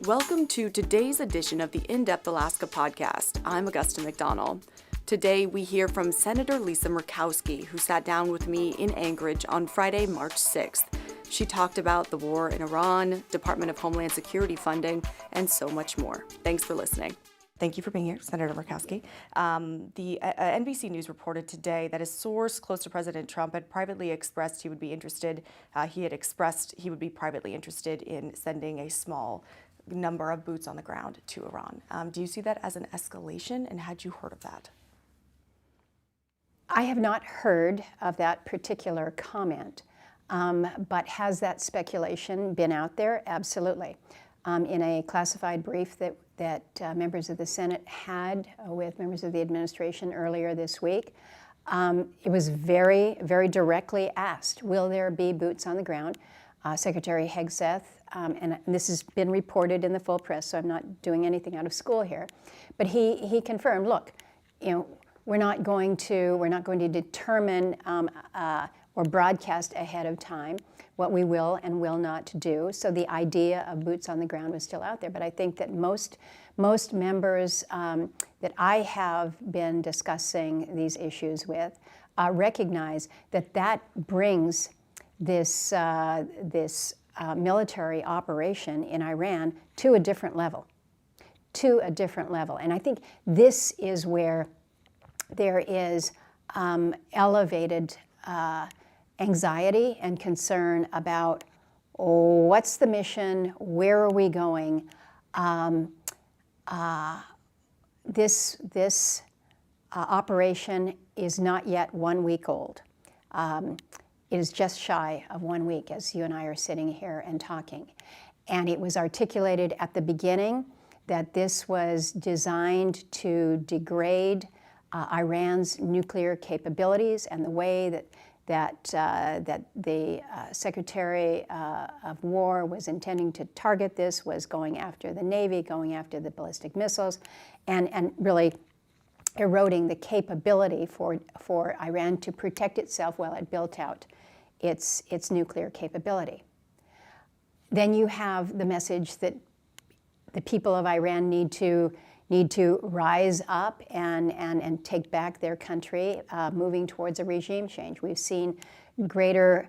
Welcome to today's edition of the In-Depth Alaska podcast. I'm Augusta McDonnell. Today we hear from Senator Lisa Murkowski, who sat down with me in Anchorage on Friday, March 6th. She talked about the war in Iran, Department of Homeland Security funding, and so much more. Thanks for listening. Thank you for being here, Senator Murkowski. The NBC News reported today that a source close to President Trump had privately expressed he would be interested. He had expressed he would be privately interested in sending a small number of boots on the ground to Iran. Do you see that as an escalation, and had you heard of that? I have not heard of that particular comment, but has that speculation been out there? Absolutely. In a classified brief that members of the Senate had with members of the administration earlier this week, it was very, very directly asked, will there be boots on the ground? Secretary Hegseth, and this has been reported in the full press, so I'm not doing anything out of school here, but he confirmed, look, we're not going to determine or broadcast ahead of time what we will and will not do. So the idea of boots on the ground was still out there, but I think that most members that I have been discussing these issues with recognize that brings this military operation in Iran to a different level. And I think this is where there is elevated anxiety and concern about what's the mission, where are we going. This operation is not yet 1 week old. It is just shy of 1 week as you and I are sitting here and talking. And it was articulated at the beginning that this was designed to degrade Iran's nuclear capabilities, and the way that the Secretary of War was intending to target this was going after the Navy, going after the ballistic missiles, and really eroding the capability for Iran to protect itself while it built out its nuclear capability. Then you have the message that the people of Iran need to rise up and take back their country, moving towards a regime change. We've seen greater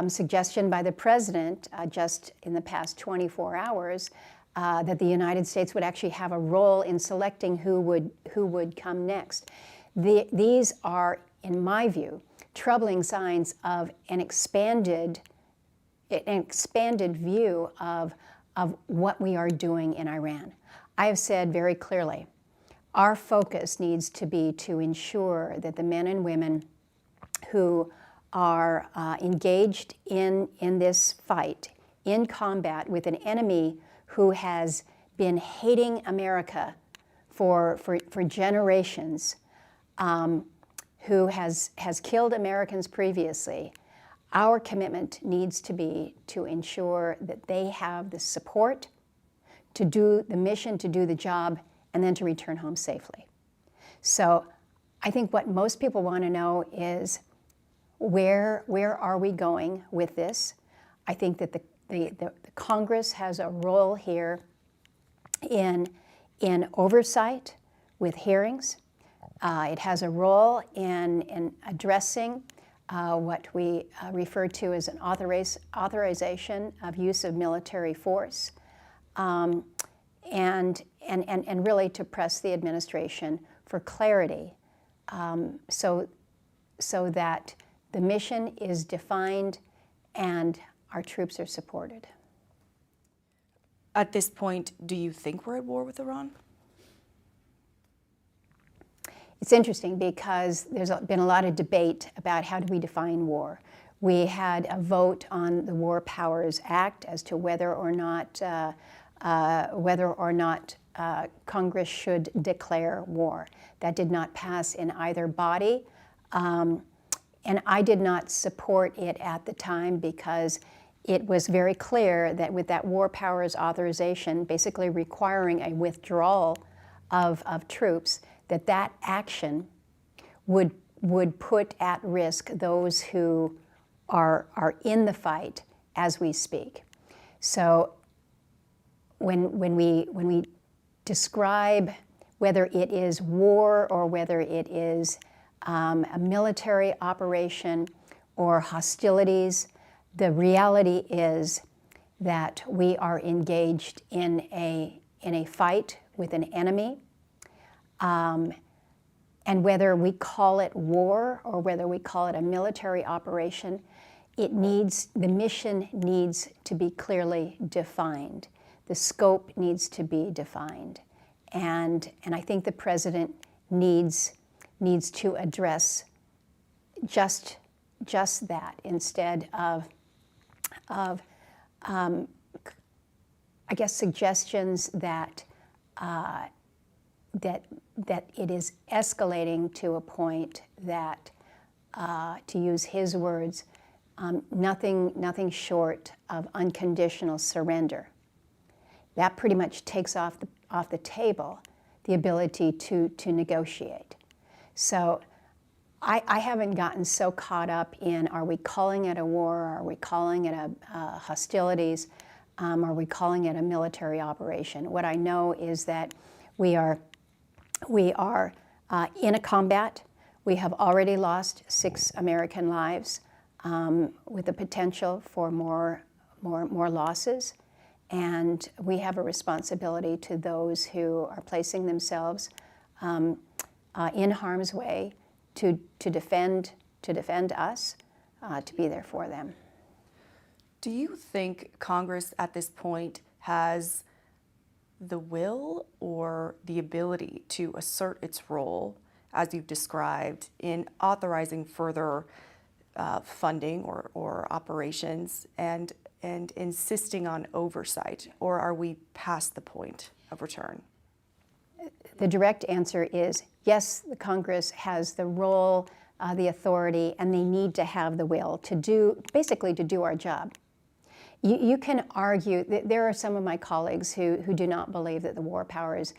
suggestion by the president just in the past 24 hours that the United States would actually have a role in selecting who would come next. These are, in my view, troubling signs of an expanded view of what we are doing in Iran. I have said very clearly, our focus needs to be to ensure that the men and women who are engaged in this fight, in combat with an enemy who has been hating America for generations, who has killed Americans previously, our commitment needs to be to ensure that they have the support to do the mission, to do the job, and then to return home safely. So I think what most people want to know is where are we going with this? I think that the Congress has a role here in oversight with hearings. It has a role in addressing what we refer to as an authorization of use of military force, and really to press the administration for clarity, so that the mission is defined and our troops are supported. At this point, do you think we're at war with Iran? It's interesting because there's been a lot of debate about how do we define war. We had a vote on the War Powers Act as to whether or not Congress should declare war. That did not pass in either body, and I did not support it at the time because it was very clear that with that War Powers authorization, basically requiring a withdrawal of troops, that action would put at risk those who are in the fight as we speak. So when we describe whether it is war or whether it is a military operation or hostilities, the reality is that we are engaged in a fight with an enemy. And whether we call it war or whether we call it a military operation, the mission needs to be clearly defined. The scope needs to be defined. And I think the president needs to address just that instead of I guess suggestions that it is escalating to a point that, to use his words, nothing short of unconditional surrender. That pretty much takes off the table the ability to negotiate. So I haven't gotten so caught up in, are we calling it a war, are we calling it a hostilities, are we calling it a military operation? What I know is that we are in a combat. We have already lost 6 American lives, with the potential for more losses. And we have a responsibility to those who are placing themselves in harm's way to defend us, to be there for them. Do you think Congress at this point has the will or the ability to assert its role, as you've described, in authorizing further funding or operations and insisting on oversight, or are we past the point of return? The direct answer is yes, the Congress has the role, the authority, and they need to have the will to do our job. You can argue that there are some of my colleagues who do not believe that the war powers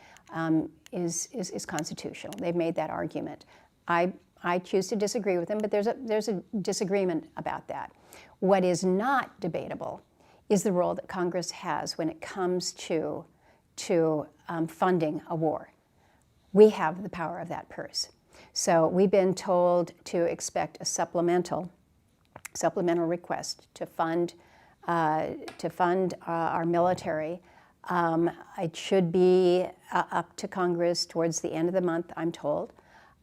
is constitutional. They've made that argument. I choose to disagree with them, but there's a disagreement about that. What is not debatable is the role that Congress has when it comes to funding a war. We have the power of that purse. So we've been told to expect a supplemental request to fund our military. It should be up to Congress towards the end of the month, I'm told.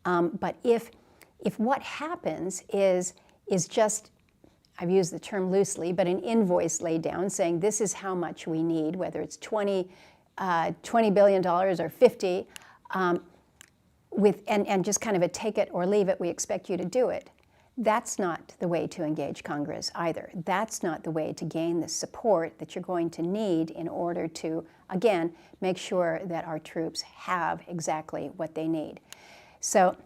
But if what happens is just, I've used the term loosely, but an invoice laid down saying this is how much we need, whether it's $20 billion or 50, and just kind of a take it or leave it, we expect you to do it. That's not the way to engage Congress either. That's not the way to gain the support that you're going to need in order to, again, make sure that our troops have exactly what they need. So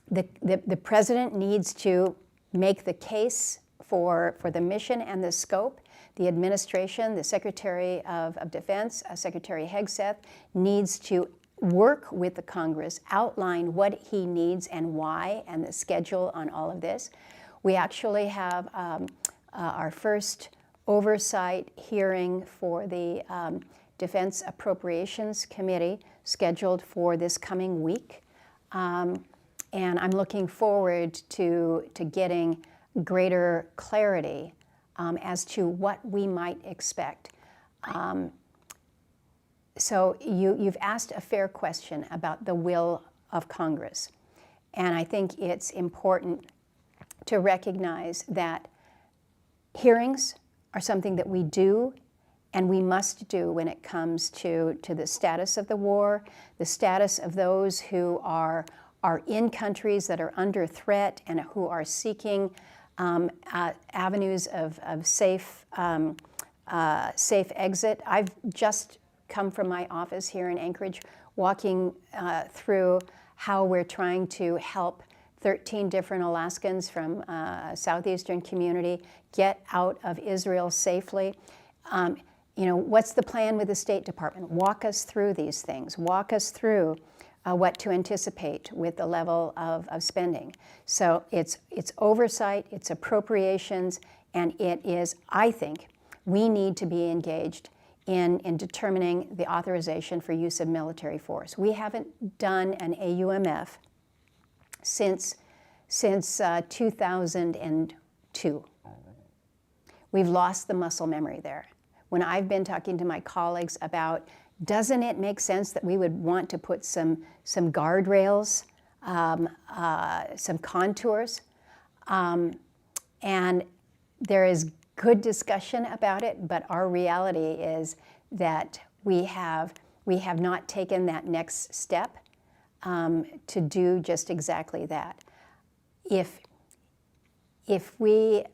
the president needs to make the case for the mission and the scope. The administration, the Secretary of Defense, Secretary Hegseth, needs to work with the Congress, outline what he needs and why, and the schedule on all of this. We actually have our first oversight hearing for the Defense Appropriations Committee scheduled for this coming week. And I'm looking forward to getting greater clarity as to what we might expect. So you've asked a fair question about the will of Congress. And I think it's important to recognize that hearings are something that we do and we must do when it comes to the status of the war, the status of those who are in countries that are under threat and who are seeking avenues of safe exit. I've just come from my office here in Anchorage, walking through how we're trying to help 13 different Alaskans from a southeastern community get out of Israel safely. What's the plan with the State Department? Walk us through these things. Walk us through what to anticipate with the level of spending. So it's oversight, it's appropriations, and it is, I think, we need to be engaged in determining the authorization for use of military force. We haven't done an AUMF since 2002. We've lost the muscle memory there. When I've been talking to my colleagues about, doesn't it make sense that we would want to put some guardrails, some contours, and there is good discussion about it, but our reality is that we have not taken that next step to do just exactly that. If we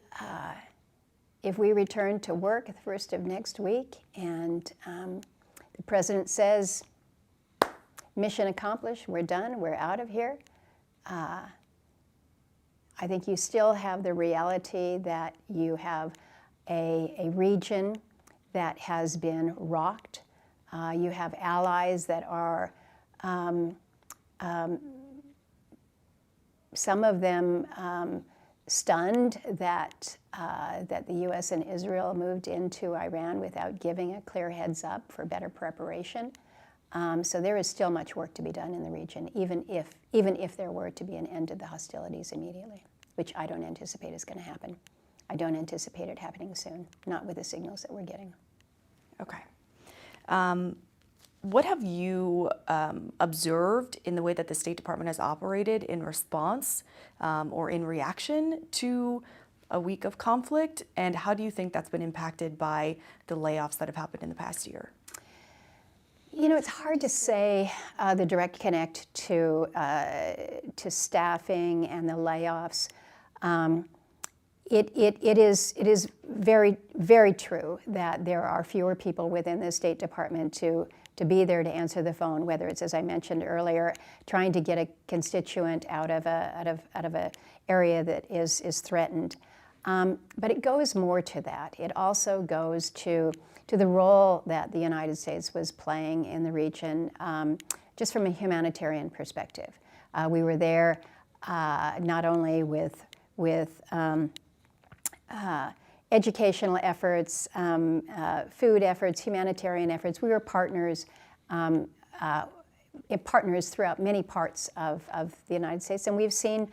return to work the first of next week and the president says, mission accomplished, we're done, we're out of here, I think you still have the reality that you have a region that has been rocked. You have allies that are, some of them stunned that the U.S. and Israel moved into Iran without giving a clear heads up for better preparation. So there is still much work to be done in the region, even if there were to be an end to the hostilities immediately, which I don't anticipate is going to happen. I don't anticipate it happening soon, not with the signals that we're getting. Okay. What have you observed in the way that the State Department has operated in response or in reaction to a week of conflict? And how do you think that's been impacted by the layoffs that have happened in the past year? You know, it's hard to say the direct connect to staffing and the layoffs. It is very, very true that there are fewer people within the State Department to be there to answer the phone, whether it's, as I mentioned earlier, trying to get a constituent out of a area that is threatened. But it goes more to that. It also goes to the role that the United States was playing in the region, just from a humanitarian perspective. We were there not only with educational efforts, food efforts, humanitarian efforts. We were partners throughout many parts of the United States, and we've seen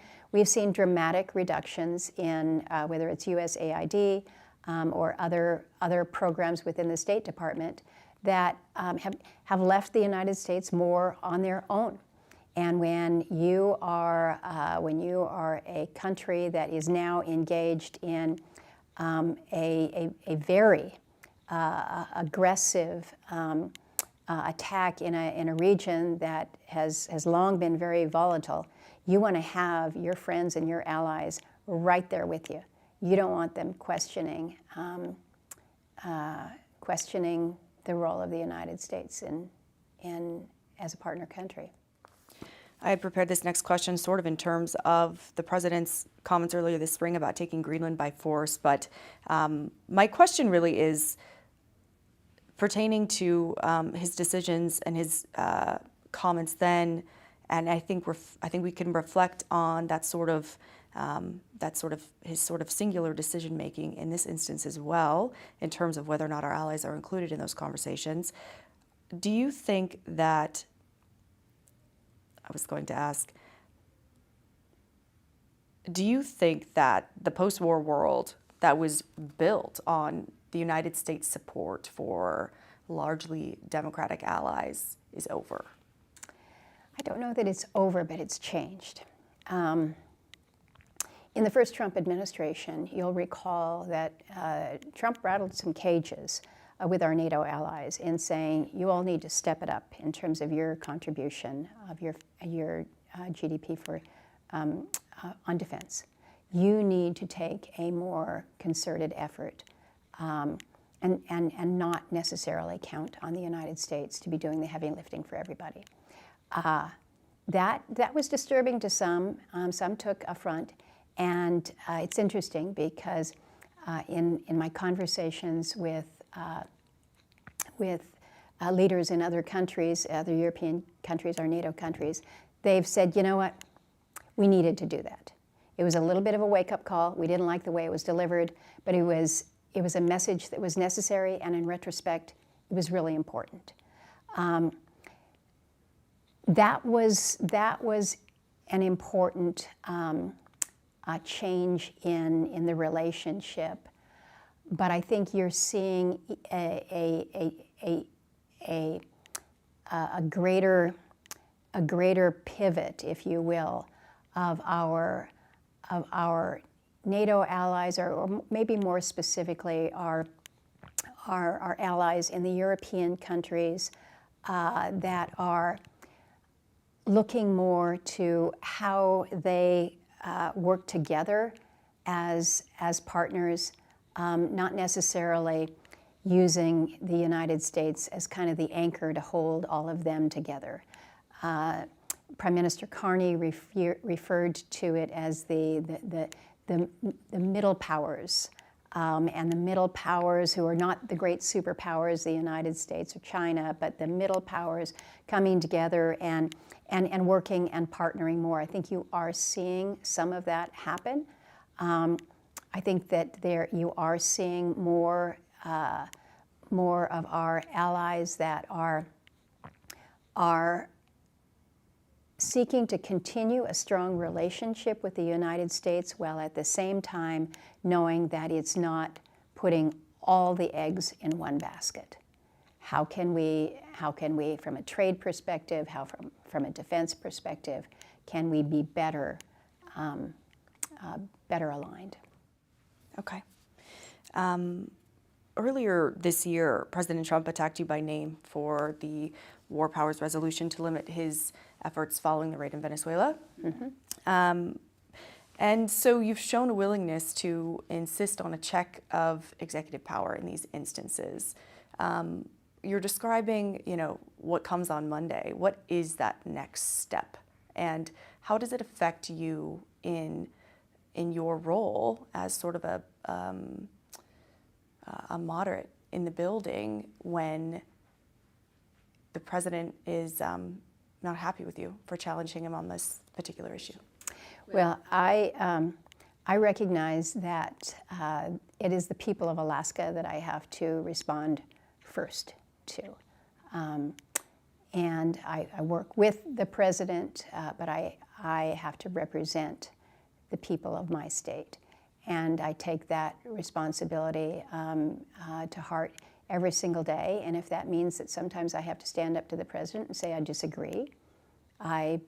dramatic reductions in whether it's USAID or other programs within the State Department that have left the United States more on their own. And when you are a country that is now engaged in a very aggressive attack in a region that has long been very volatile, you want to have your friends and your allies right there with you. You don't want them questioning the role of the United States in as a partner country. I had prepared this next question sort of in terms of the president's comments earlier this spring about taking Greenland by force, but my question really is pertaining to his decisions and his comments then, and I think we can reflect on that sort of his sort of singular decision making in this instance as well, in terms of whether or not our allies are included in those conversations. Do you think that the post-war world that was built on the United States' support for largely democratic allies is over? I don't know that it's over, but it's changed. In the first Trump administration, you'll recall that Trump rattled some cages with our NATO allies in saying, you all need to step it up in terms of your contribution of your GDP for on defense. You need to take a more concerted effort and not necessarily count on the United States to be doing the heavy lifting for everybody. That was disturbing to some. Some took affront, and it's interesting because in my conversations with leaders in other countries, other European countries, or NATO countries, they've said, you know what, we needed to do that. It was a little bit of a wake-up call. We didn't like the way it was delivered, but it was a message that was necessary, and in retrospect, really important. That was an important change in the relationship, but I think you're seeing a greater pivot, if you will, of our NATO allies, or maybe more specifically our allies in the European countries that are looking more to how they work together as partners, not necessarily using the United States as kind of the anchor to hold all of them together. Prime Minister Carney referred to it as the middle powers, and the middle powers who are not the great superpowers, the United States or China, but the middle powers coming together and working and partnering more. I think you are seeing some of that happen. I think that you are seeing more of our allies that are seeking to continue a strong relationship with the United States, while at the same time knowing that it's not putting all the eggs in one basket. How can we, from a trade perspective, from a defense perspective, can we be better aligned? Okay. Earlier this year, President Trump attacked you by name for the War Powers Resolution to limit his efforts following the raid in Venezuela. Mm-hmm. And so you've shown a willingness to insist on a check of executive power in these instances. You're describing, what comes on Monday. What is that next step? And how does it affect you in your role as sort of a moderate in the building when the president is not happy with you for challenging him on this particular issue? Well, I recognize that it is the people of Alaska that I have to respond first to. And I work with the president, but I have to represent the people of my state. And I take that responsibility to heart every single day. And if that means that sometimes I have to stand up to the president and say I disagree, I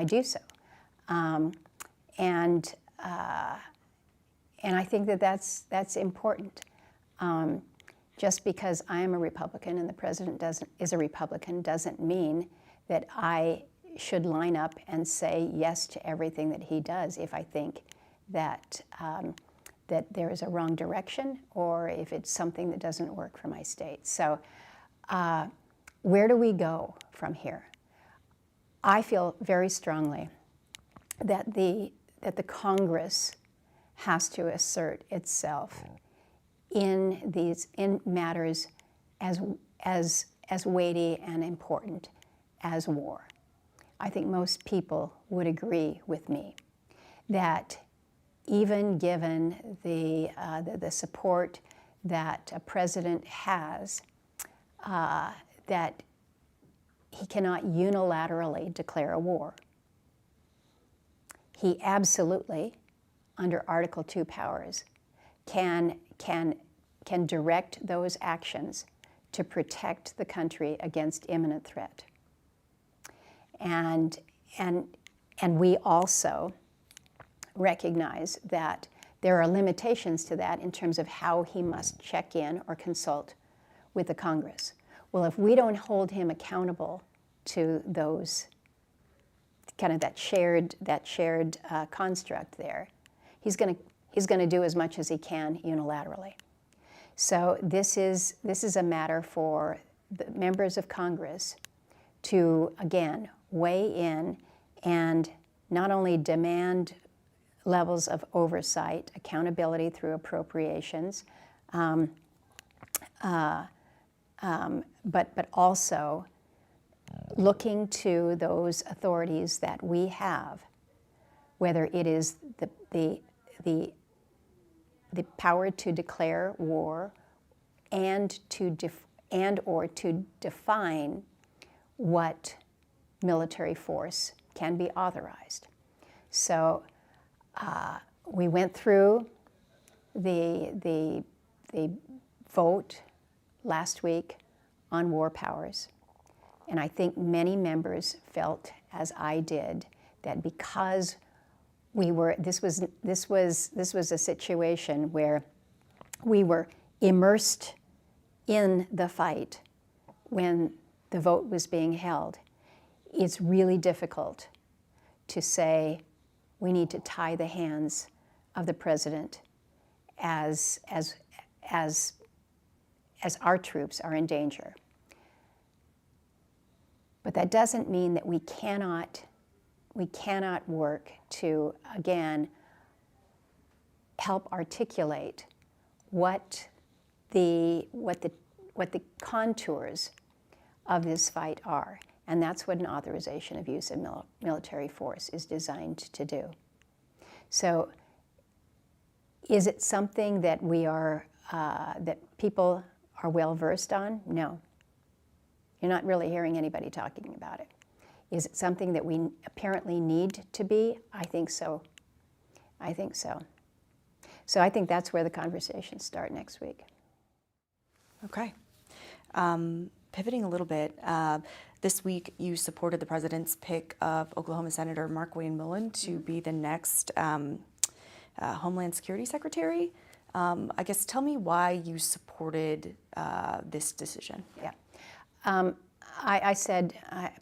do so. And I think that that's important. Just because I am a Republican and the president is a Republican doesn't mean that I should line up and say yes to everything that he does if I think that that there is a wrong direction or if it's something that doesn't work for my state. So where do we go from here? I feel very strongly that the Congress has to assert itself in matters as weighty and important as war. I think most people would agree with me that even given the support that a president has, that he cannot unilaterally declare a war. He absolutely, under Article 2 powers, can direct those actions to protect the country against imminent threat. And we also recognize that there are limitations to that in terms of how he must check in or consult with the Congress. Well, if we don't hold him accountable to those kind of that shared construct there, he's going to do as much as he can unilaterally. So this is a matter for the members of Congress to again weigh in and not only demand levels of oversight, accountability through appropriations, but also looking to those authorities that we have, whether it is the power to declare war and and or to define what military force can be authorized. So we went through the vote last week on war powers, and I think many members felt, as I did, that because this was a situation where we were immersed in the fight when the vote was being held. It's really difficult to say we need to tie the hands of the president as our troops are in danger. But that doesn't mean that we cannot work to, again, help articulate what the contours of this fight are. And that's what an authorization of use of military force is designed to do. So is it something that that people are well versed on? No. You're not really hearing anybody talking about it. Is it something that we apparently need to be? I think so. I think so. So I think that's where the conversations start next week. Okay. Pivoting a little bit, this week you supported the president's pick of Oklahoma Senator Mark Wayne Millen to be the next Homeland Security Secretary. I guess tell me why you supported this decision. Yeah. I said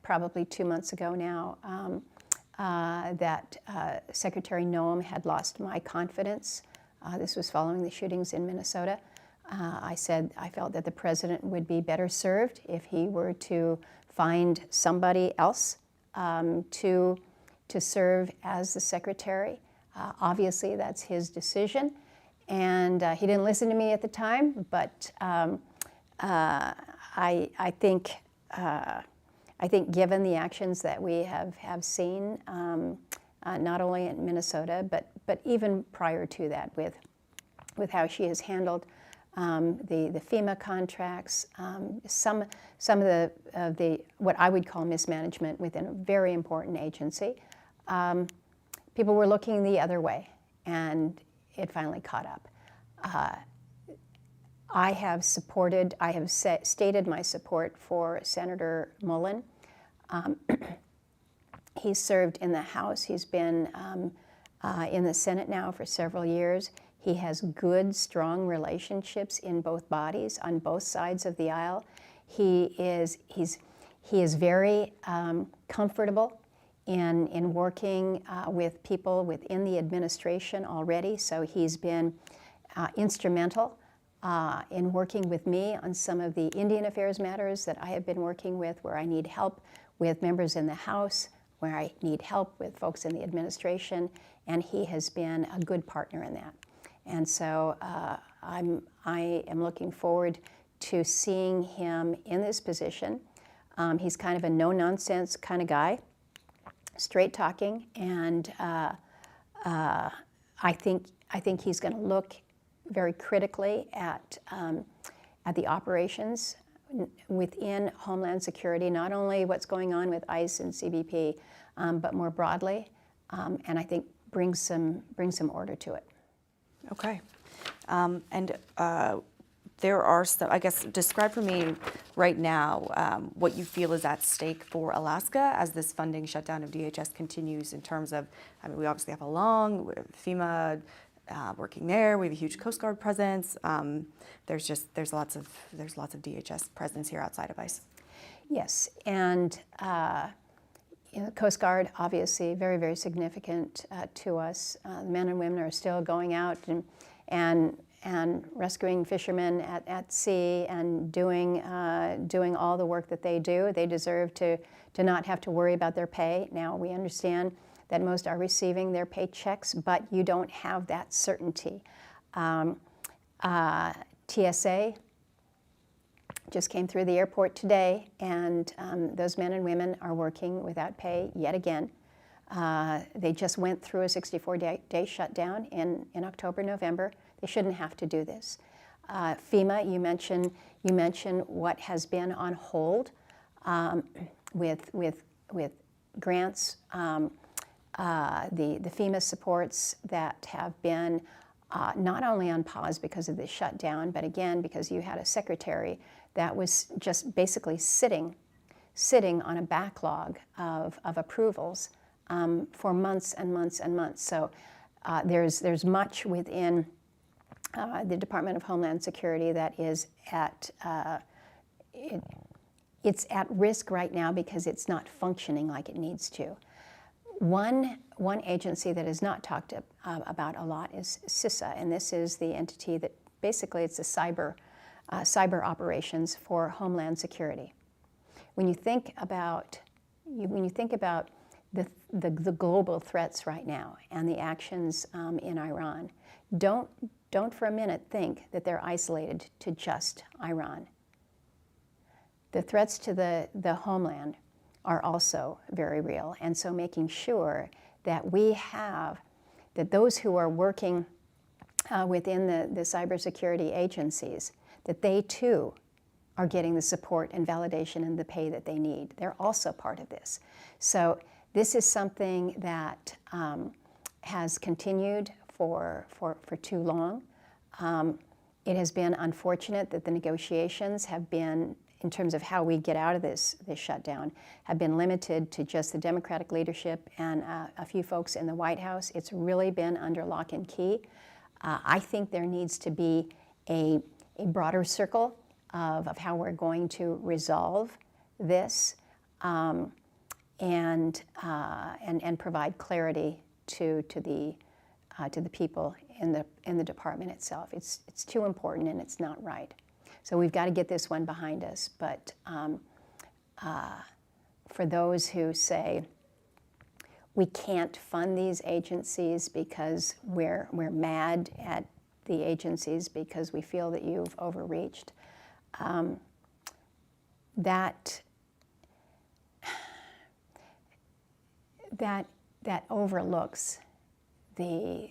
probably 2 months ago now that Secretary Noem had lost my confidence. This was following the shootings in Minnesota. I said I felt that the president would be better served if he were to find somebody else to serve as the secretary. Obviously, that's his decision, and he didn't listen to me at the time. But I think given the actions that we have seen, not only in Minnesota but even prior to that, with how she has handled the FEMA contracts, some of the what I would call mismanagement within a very important agency, people were looking the other way, and it finally caught up. I have stated my support for Senator Mullen. He's served in the House. He's been in the Senate now for several years. He has good, strong relationships in both bodies, on both sides of the aisle. He is very comfortable in working with people within the administration already. So he's been instrumental in working with me on some of the Indian Affairs matters that I have been working with, where I need help with members in the House, where I need help with folks in the administration, and he has been a good partner in that. And so I am looking forward to seeing him in this position. He's kind of a no-nonsense kind of guy, straight talking, and I think he's going to look very critically at the operations within Homeland Security, not only what's going on with ICE and CBP, but more broadly, and I think bring some order to it. Okay. There are some, I guess, describe for me right now what you feel is at stake for Alaska as this funding shutdown of DHS continues in terms of, I mean, we obviously have FEMA working there. We have a huge Coast Guard presence. There's lots of DHS presence here outside of ICE. Yes, and the Coast Guard, obviously, very, very significant to us. The men and women are still going out and rescuing fishermen at sea and doing all the work that they do. They deserve to not have to worry about their pay. Now, we understand that most are receiving their paychecks, but you don't have that certainty. TSA just came through the airport today, and those men and women are working without pay yet again. They just went through a 64-day shutdown in October, November. They shouldn't have to do this. FEMA, you mentioned what has been on hold with grants, the FEMA supports that have been not only on pause because of the shutdown, but again because you had a secretary that was just basically sitting on a backlog of approvals for months and months and months. So there's much within the Department of Homeland Security that is it's at risk right now because it's not functioning like it needs to. One agency that is not talked about a lot is CISA, and this is the entity that basically it's a cyber operations for Homeland Security. When you think about the global threats right now and the actions in Iran, don't for a minute think that they're isolated to just Iran. The threats to the homeland are also very real, and so making sure that that those who are working within the cybersecurity agencies, that they too are getting the support and validation and the pay that they need. They're also part of this. So this is something that has continued for too long. It has been unfortunate that the negotiations have been, in terms of how we get out of this shutdown, have been limited to just the Democratic leadership and a few folks in the White House. It's really been under lock and key. I think there needs to be a broader circle of how we're going to resolve this and provide clarity to the people in the department itself. It's too important and it's not right. So we've got to get this one behind us. But for those who say we can't fund these agencies because we're mad at the agencies because we feel that you've overreached, that overlooks the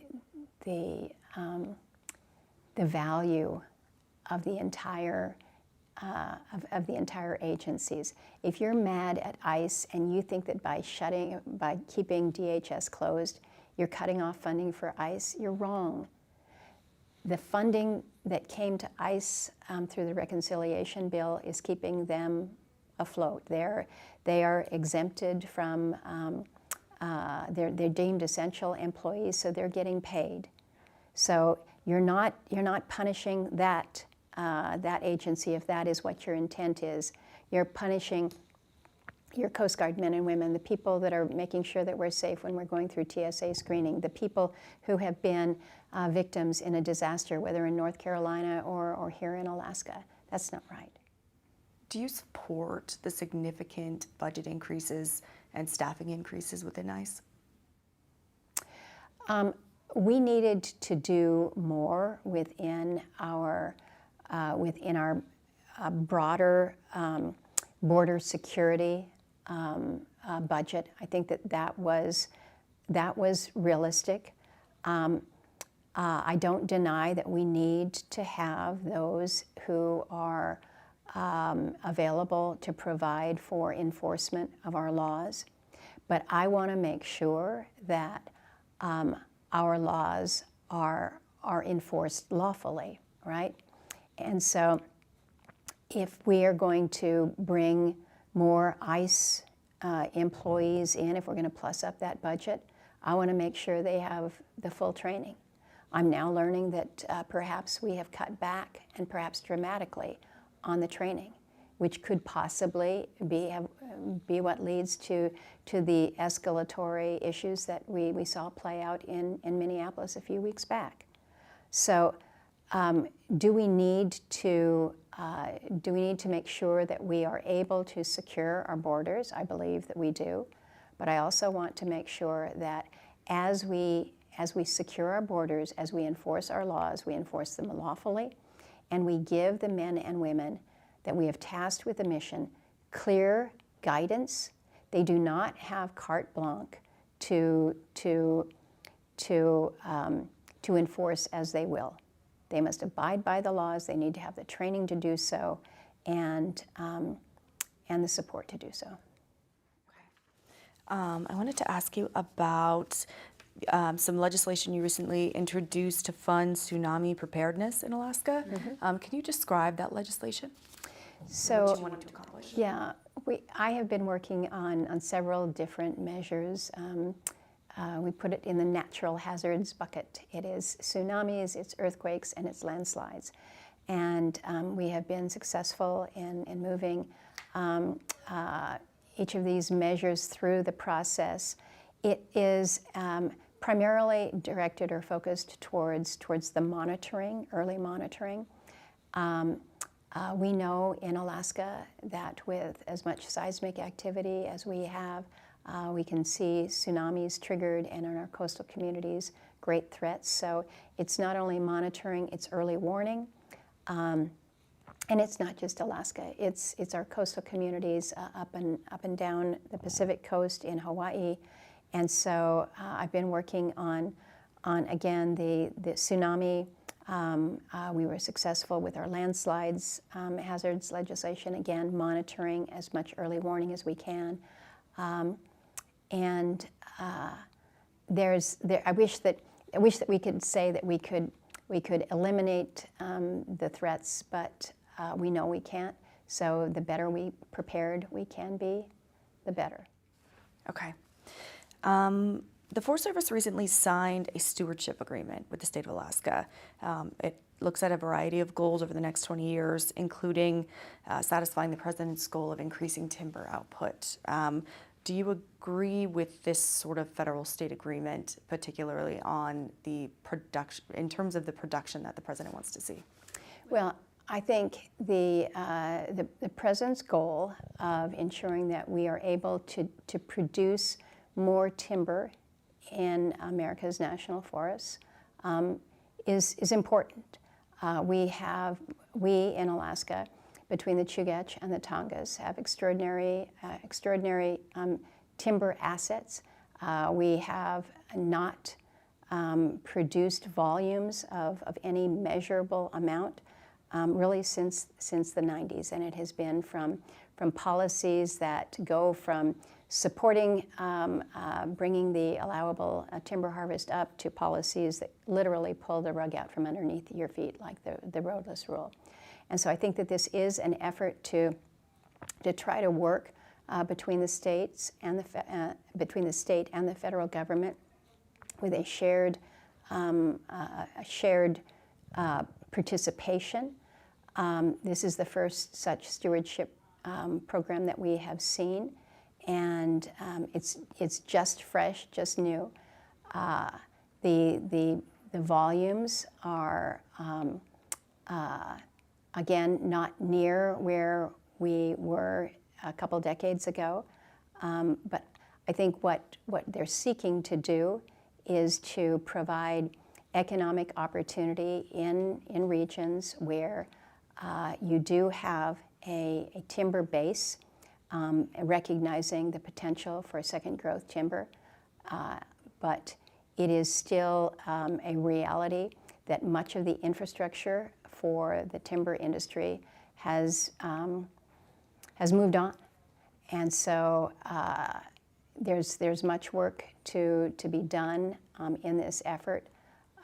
value of the entire agencies. If you're mad at ICE and you think that by keeping DHS closed, you're cutting off funding for ICE, you're wrong. The funding that came to ICE through the reconciliation bill is keeping them afloat. They are exempted from, they're deemed essential employees, so they're getting paid. So you're not punishing that agency if that is what your intent is. You're punishing your Coast Guard men and women, the people that are making sure that we're safe when we're going through TSA screening, the people who have been victims in a disaster, whether in North Carolina or here in Alaska. That's not right. Do you support the significant budget increases and staffing increases within ICE? We needed to do more within our broader border security budget. I think that was realistic. I don't deny that we need to have those who are available to provide for enforcement of our laws, but I want to make sure that our laws are enforced lawfully, right? And so if we are going to bring more ICE employees in, if we're going to plus up that budget, I want to make sure they have the full training. I'm now learning that perhaps we have cut back, and perhaps dramatically, on the training, which could possibly be what leads to the escalatory issues that we saw play out in Minneapolis a few weeks back. So do we need to make sure that we are able to secure our borders? I believe that we do, but I also want to make sure that as we secure our borders, as we enforce our laws, we enforce them lawfully, and we give the men and women that we have tasked with the mission clear guidance. They do not have carte blanche to enforce as they will. They must abide by the laws. They need to have the training to do so, and the support to do so. I wanted to ask you about some legislation you recently introduced to fund tsunami preparedness in Alaska. Can you describe that legislation? So, what you wanted to accomplish? Yeah, I have been working on several different measures. We put it in the natural hazards bucket. It is tsunamis, it's earthquakes, and it's landslides. And we have been successful in moving each of these measures through the process. It is primarily directed or focused towards the monitoring, early monitoring. We know in Alaska that with as much seismic activity as we have, we can see tsunamis triggered, and in our coastal communities, great threats. So it's not only monitoring, it's early warning. And it's not just Alaska, it's our coastal communities up and down the Pacific coast in Hawaii. And so I've been working on again, the tsunami. We were successful with our landslides hazards legislation, again, monitoring as much early warning as we can. I wish that we could say that we could eliminate the threats, but we know we can't. So the better prepared we can be, the better. Okay. The Forest Service recently signed a stewardship agreement with the state of Alaska. It looks at a variety of goals over the next 20 years, including satisfying the president's goal of increasing timber output. Do you agree with this sort of federal-state agreement, particularly on the production, in terms of the production that the president wants to see? Well, I think the president's goal of ensuring that we are able to produce more timber in America's national forests is important. We in Alaska, between the Chugach and the Tongass, have extraordinary timber assets. We have not produced volumes of any measurable amount really since the 90s, and it has been from policies that go from supporting bringing the allowable timber harvest up to policies that literally pull the rug out from underneath your feet, like the roadless rule. And so I think that this is an effort to try to work between the states and between the state and the federal government with a shared participation. This is the first such stewardship program that we have seen, and it's just fresh, just new. The volumes are again not near where we were a couple decades ago, but I think what they're seeking to do is to provide economic opportunity in regions where you do have a timber base, recognizing the potential for second growth timber, but it is still a reality that much of the infrastructure for the timber industry has moved on, and so there's much work to be done in this effort,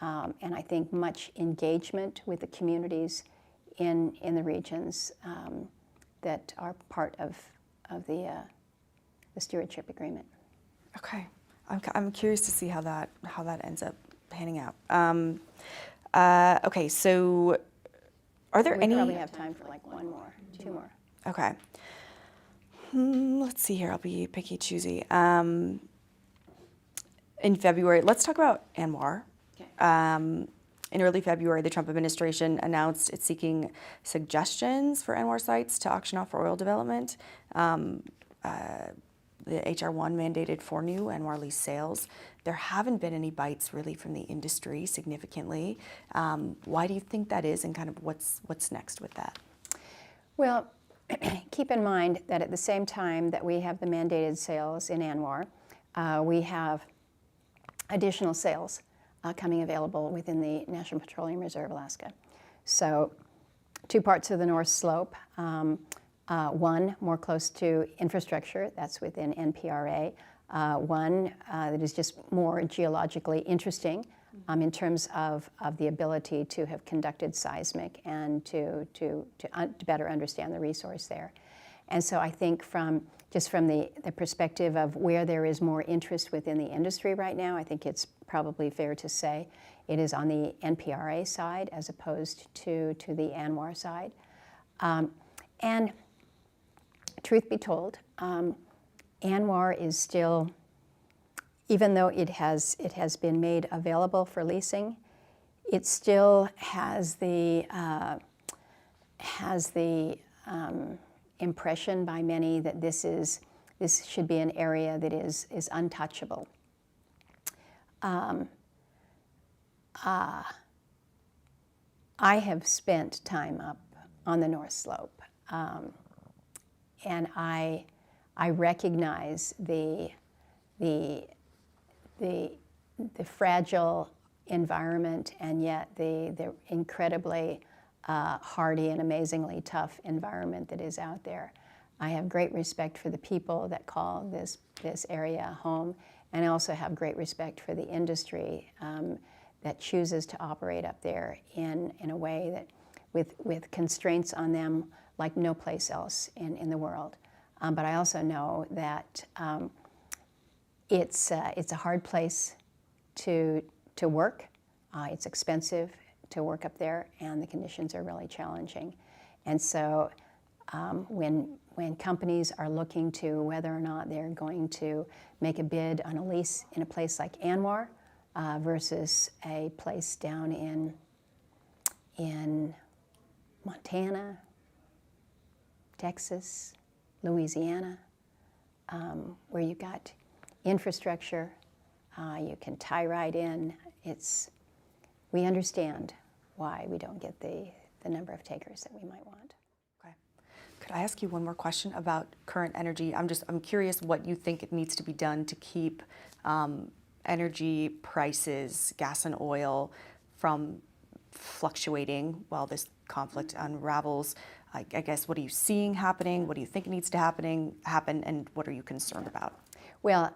and I think much engagement with the communities in the regions that are part of the stewardship agreement. Okay, I'm curious to see how that ends up panning out. Okay, so are there any? We probably have time for like two more. Okay. Let's see here. I'll be picky, choosy. In February, let's talk about ANWR. Okay. In early February, the Trump administration announced it's seeking suggestions for ANWR sites to auction off for oil development. The HR 1 mandated 4 new ANWR lease sales. There haven't been any bites really from the industry significantly. Why do you think that is, and kind of what's next with that? Well, keep in mind that at the same time that we have the mandated sales in ANWR, we have additional sales coming available within the National Petroleum Reserve, Alaska. So 2 parts of the North Slope. One more close to infrastructure, that's within NPRA. One that is just more geologically interesting in terms of the ability to have conducted seismic and to better understand the resource there. And so I think from the perspective of where there is more interest within the industry right now, I think it's probably fair to say it is on the NPRA side as opposed to the ANWR side. And truth be told, ANWR is still, even though it has been made available for leasing, it still has the impression by many that this should be an area that is untouchable. I have spent time up on the North Slope, and I recognize the fragile environment, and yet the incredibly hardy and amazingly tough environment that is out there. I have great respect for the people that call this area home, and I also have great respect for the industry that chooses to operate up there in a way that with constraints on them like no place else in the world. But I also know that it's a hard place to work. It's expensive to work up there, and the conditions are really challenging. And so when companies are looking to whether or not they're going to make a bid on a lease in a place like ANWR versus a place down in Montana, Texas, Louisiana, where you've got infrastructure, you can tie right in. We understand why we don't get the number of takers that we might want. Okay. Could I ask you one more question about current energy? I'm curious what you think it needs to be done to keep energy prices, gas and oil, from fluctuating while this conflict unravels. I guess, what are you seeing happening? What do you think needs to happen? And what are you concerned about? Well,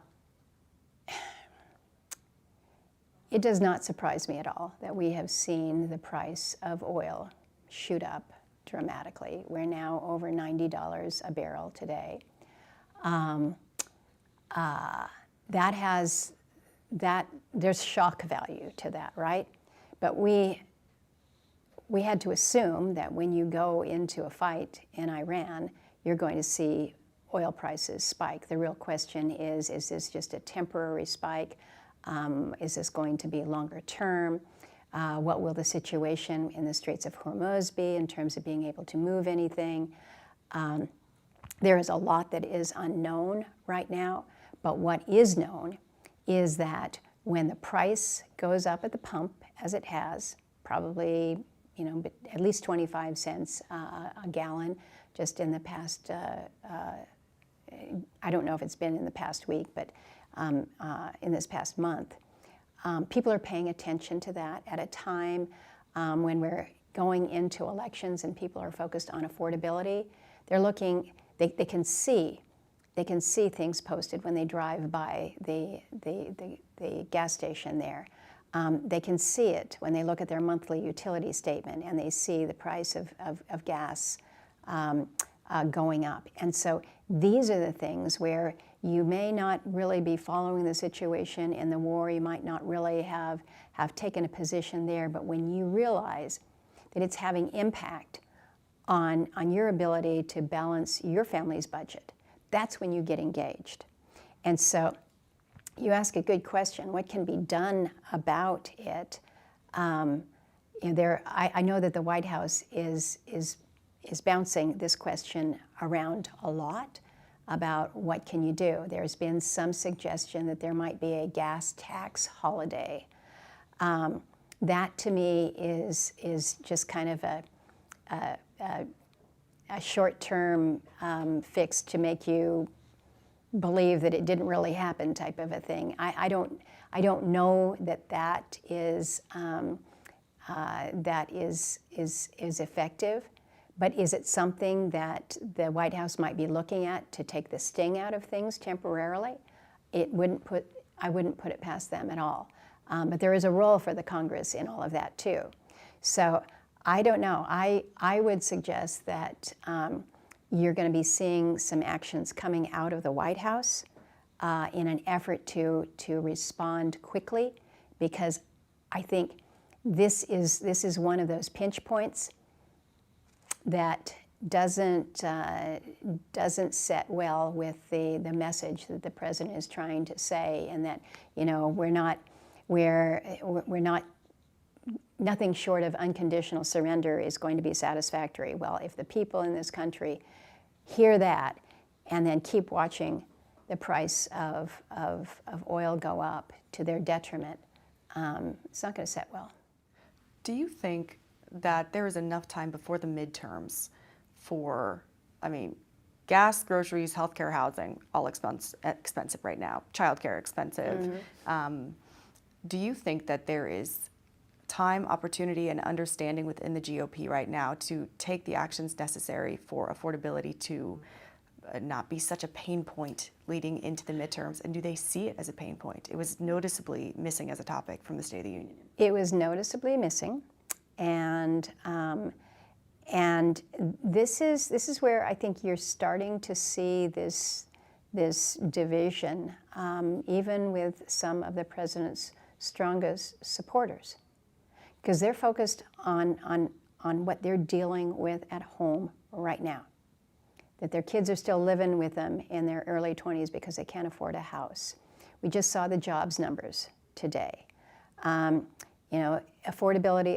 it does not surprise me at all that we have seen the price of oil shoot up dramatically. We're now over $90 a barrel today. There's shock value to that, right? But we had to assume that when you go into a fight in Iran, you're going to see oil prices spike. The real question is this just a temporary spike? Is this going to be longer term? What will the situation in the Straits of Hormuz be in terms of being able to move anything? There is a lot that is unknown right now, but what is known is that when the price goes up at the pump, as it has, probably at least 25 cents a gallon just in the past, I don't know if it's been in the past week, but in this past month. People are paying attention to that at a time when we're going into elections and people are focused on affordability. They're looking, they can see things posted when they drive by the gas station there. They can see it when they look at their monthly utility statement and they see the price of gas going up. And so these are the things where you may not really be following the situation in the war, you might not really have taken a position there, but when you realize that it's having impact on your ability to balance your family's budget, that's when you get engaged. And so you ask a good question, what can be done about it? I know that the White House is bouncing this question around a lot about what can you do. There's been some suggestion that there might be a gas tax holiday. That to me is just kind of a short-term fix to make you believe that it didn't really happen type of a thing. I don't know that is effective, but is it something that the White House might be looking at to take the sting out of things temporarily? I wouldn't put it past them at all. But there is a role for the Congress in all of that too. So I don't know. I would suggest that you're going to be seeing some actions coming out of the White House in an effort to respond quickly, because I think this is one of those pinch points that doesn't set well with the message that the president is trying to say, and that, you know, we're not nothing short of unconditional surrender is going to be satisfactory. Well, if the people in this country hear that and then keep watching the price of oil go up to their detriment, it's not going to set well. Do you think that there is enough time before the midterms for, gas, groceries, healthcare, housing, all expensive right now, childcare expensive. Mm-hmm. Do you think that there is time, opportunity, and understanding within the GOP right now to take the actions necessary for affordability to not be such a pain point leading into the midterms? And do they see it as a pain point? It was noticeably missing as a topic from the State of the Union. It was noticeably missing, and this is where I think you're starting to see this division, even with some of the president's strongest supporters, because they're focused on what they're dealing with at home right now, that their kids are still living with them in their early 20s because they can't afford a house. We just saw the jobs numbers today. Affordability,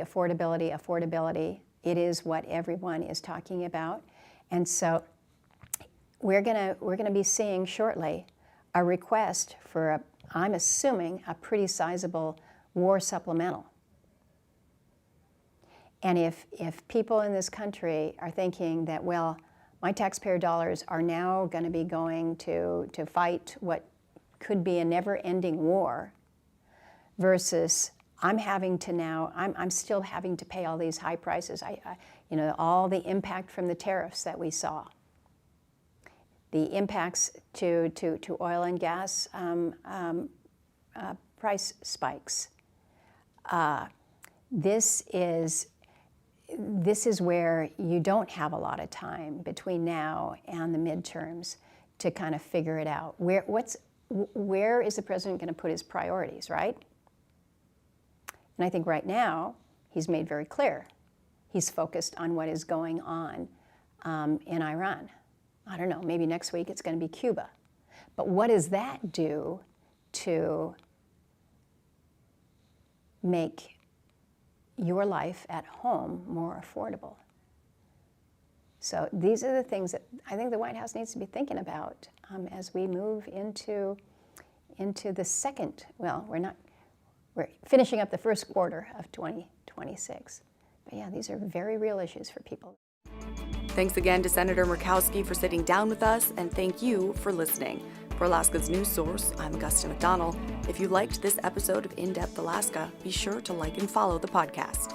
affordability, affordability. It is what everyone is talking about. And so we're gonna be seeing shortly a request for I'm assuming a pretty sizable war supplemental. And if people in this country are thinking that, well, my taxpayer dollars are now going to be going to fight what could be a never-ending war, versus I'm still having to pay all these high prices. All the impact from the tariffs that we saw, the impacts to oil and gas price spikes. This is where you don't have a lot of time between now and the midterms to kind of figure it out. Where is the president going to put his priorities, right? And I think right now he's made very clear he's focused on what is going on in Iran. I don't know, maybe next week it's going to be Cuba. But what does that do to make your life at home more affordable? So these are the things that I think the White House needs to be thinking about as we move into the second, we're finishing up the first quarter of 2026. But yeah, these are very real issues for people. Thanks again to Senator Murkowski for sitting down with us, and thank you for listening. For Alaska's news source, I'm Augusta McDonnell. If you liked this episode of In Depth Alaska, be sure to like and follow the podcast.